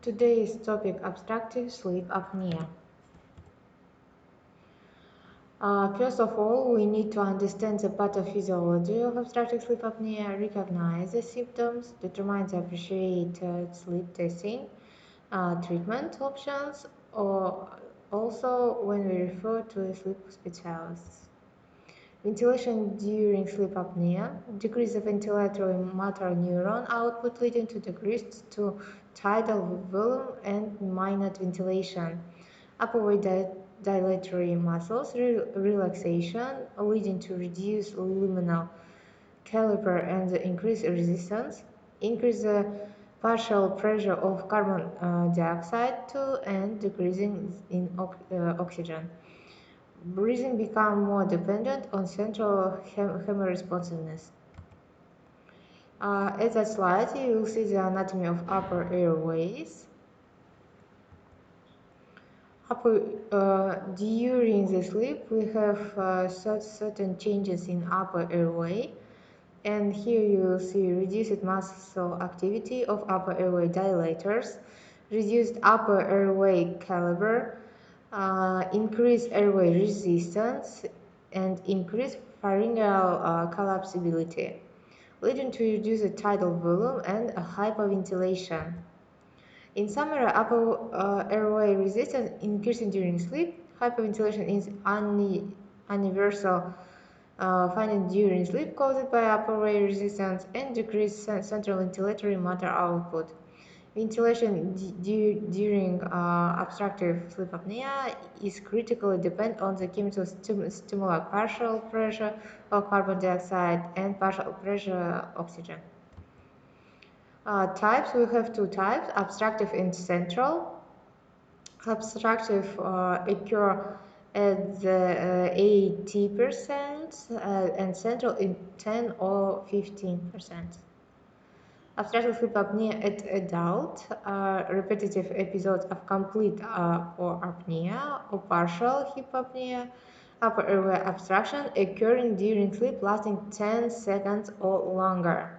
Today's topic: obstructive sleep apnea. First of all, we need to understand the pathophysiology of obstructive sleep apnea, recognize the symptoms, determine the appropriate sleep testing, treatment options, or also when we refer to a sleep specialist. Ventilation during sleep apnea: decrease the ventilatory motor neuron output leading to decrease to tidal volume and minute ventilation. Upper dilatory muscles relaxation leading to reduced luminal caliper and increased resistance. Increase the partial pressure of carbon dioxide too and decreasing in oxygen. Breathing become more dependent on central hemiresponsiveness. At that slide, you will see the anatomy of upper airways. During the sleep, we have certain changes in upper airway, and here you will see reduced muscle activity of upper airway dilators, reduced upper airway caliber, increased airway resistance, and increased pharyngeal collapsibility, leading to reduced tidal volume and a hyperventilation. In summary, upper airway resistance increasing during sleep. Hyperventilation is universal finding during sleep caused by upper airway resistance and decreased central ventilatory motor output. Ventilation during obstructive sleep apnea is critically dependent on the chemical stimuli, partial pressure of carbon dioxide and partial pressure oxygen. Types: we have two types: obstructive and central. Obstructive occur at the 80% and central in 10 or 15%. Obstructive sleep apnea at adult, repetitive episodes of complete or apnea or partial hypopnea, upper airway obstruction occurring during sleep lasting 10 seconds or longer.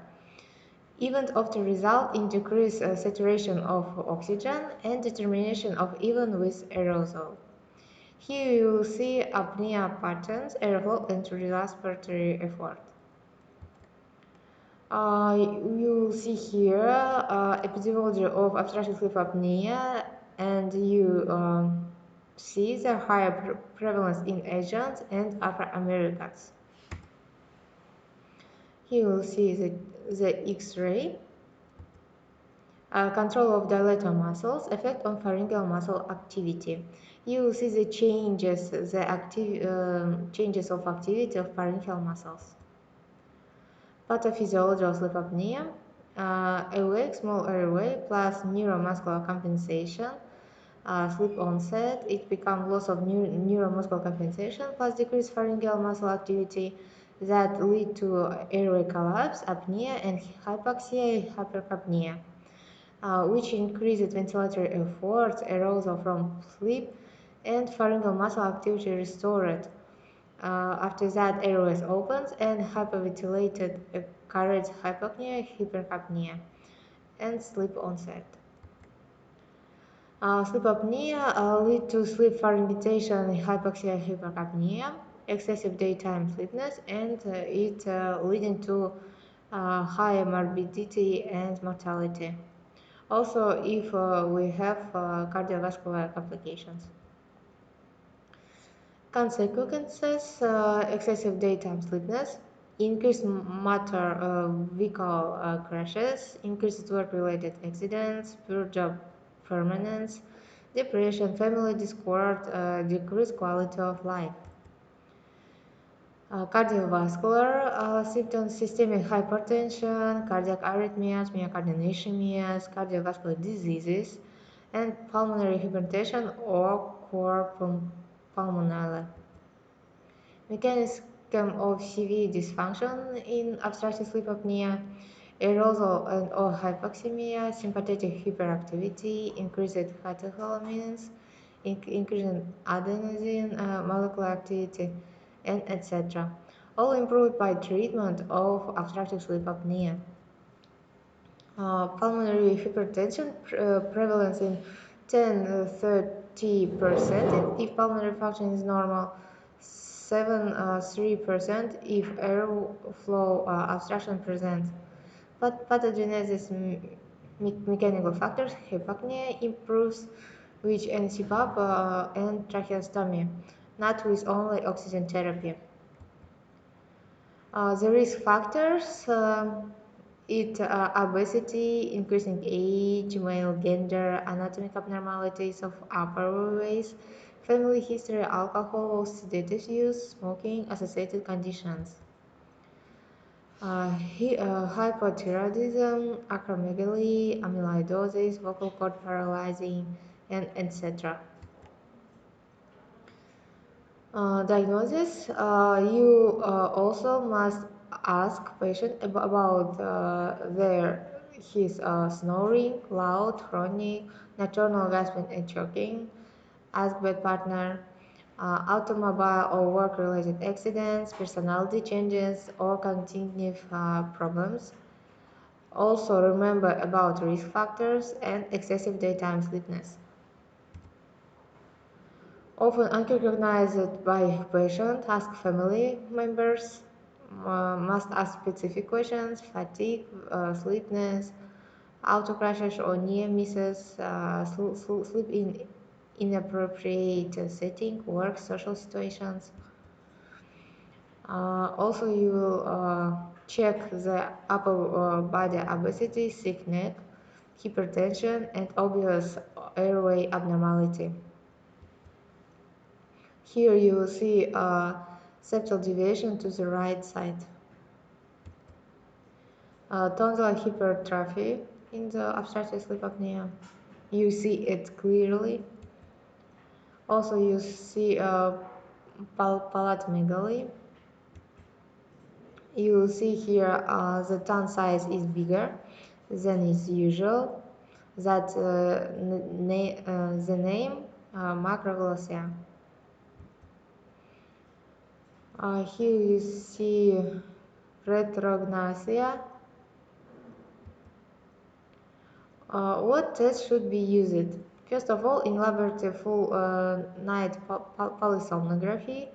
Event often result in decreased saturation of oxygen and determination of even with aerosol. Here you will see apnea patterns, airflow, and respiratory effort. You will see here epidemiology of obstructive sleep apnea, and you see the higher prevalence in Asians and Afro Americans. Here you will see the X-ray. Control of dilator muscles, effect on pharyngeal muscle activity. You will see the changes, changes of activity of pharyngeal muscles. Pathophysiology of sleep apnea: awake, small airway plus neuromuscular compensation. Sleep onset, it becomes loss of neuromuscular compensation plus decreased pharyngeal muscle activity that lead to airway collapse, apnea, and hypoxia, hypercapnia. Which increased ventilatory effort, arousal from sleep, and pharyngeal muscle activity restored. After that, airways opens and hyperventilated occurs hypopnea, hypercapnia, and sleep onset. Sleep apnea lead to sleep fragmentation, hypoxia, hypercapnia, excessive daytime sleepiness, and it leading to higher morbidity and mortality. Also, if we have cardiovascular complications. Consequences: excessive daytime sleepiness, increased motor vehicle crashes, increased work-related accidents, poor job permanence, depression, family discord, decreased quality of life. Cardiovascular symptoms: systemic hypertension, cardiac arrhythmias, myocardial ischemias, cardiovascular diseases, and pulmonary hypertension or cor pulmonale. Mechanism of CV dysfunction in obstructive sleep apnea: arousal and or hypoxemia, sympathetic hyperactivity, increased catecholamines, increased adenosine molecular activity, and etc. All improved by treatment of obstructive sleep apnea. Pulmonary hypertension prevalence in 10-30% if pulmonary function is normal, 7-3% if airflow obstruction presents. But pathogenesis mechanical factors, hypopnea improves with NCPAP and tracheostomy, not with only oxygen therapy. The risk factors obesity, increasing age, male gender, anatomic abnormalities of upper airways, family history, alcohol, sedative use, smoking, associated conditions. Hypothyroidism, acromegaly, amyloidosis, vocal cord paralyzing, and etc. Diagnosis, you also must ask patient about their his snoring, loud, chronic, nocturnal gasping and choking, ask bed partner, automobile or work-related accidents, personality changes, or cognitive problems. Also remember about risk factors and excessive daytime sleepiness. Often unrecognized by patient, ask family members, must ask specific questions, fatigue, sleepiness, auto crashes or near misses, sleep in inappropriate setting, work, social situations. Also, you will check the upper body obesity, sick neck, hypertension, and obvious airway abnormality. Here you will see a septal deviation to the right side. Tonsillar hypertrophy in the obstructive sleep apnea. You see it clearly. Also, you see palatomegaly. You will see here the tongue size is bigger than is usual. That the name macroglossia. Here you see retrognathia. What test should be used? First of all, in laboratory full night polysomnography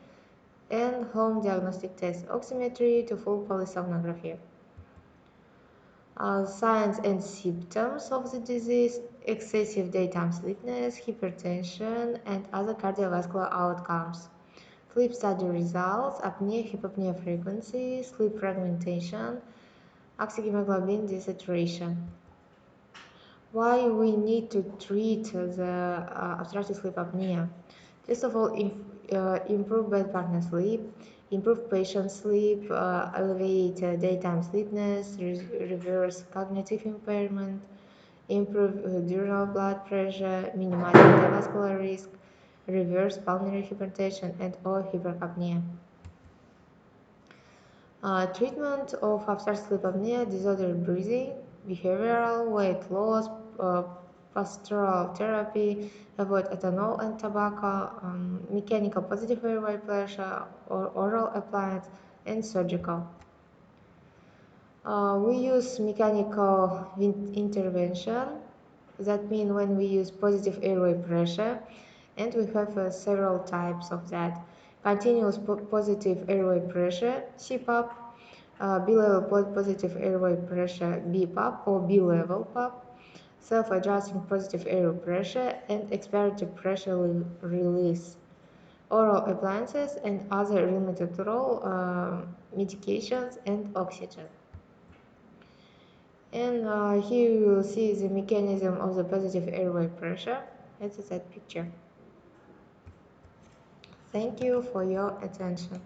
and home diagnostic test, oximetry to full polysomnography. Signs and symptoms of the disease, excessive daytime sleepiness, hypertension, and other cardiovascular outcomes. Sleep study results, apnea, hypopnea frequency, sleep fragmentation, oxyhemoglobin desaturation. Why we need to treat the obstructive sleep apnea? First of all, improve bed partner sleep, improve patient sleep, elevate daytime sleepiness, reverse cognitive impairment, improve diurnal blood pressure, minimize cardiovascular risk, reverse pulmonary hypertension and or hypercapnia. Treatment of obstructive sleep apnea, disordered breathing, behavioral, weight loss, postural therapy, avoid ethanol and tobacco, mechanical positive airway pressure, or oral appliance, and surgical. We use mechanical intervention. That means when we use positive airway pressure, and we have several types of that. Continuous positive airway pressure, CPAP, B-level positive airway pressure, BPAP or B-level PAP, self-adjusting positive airway pressure, and expiratory pressure release, oral appliances, and other limited role medications and oxygen. And here you will see the mechanism of the positive airway pressure. It's that picture. Thank you for your attention.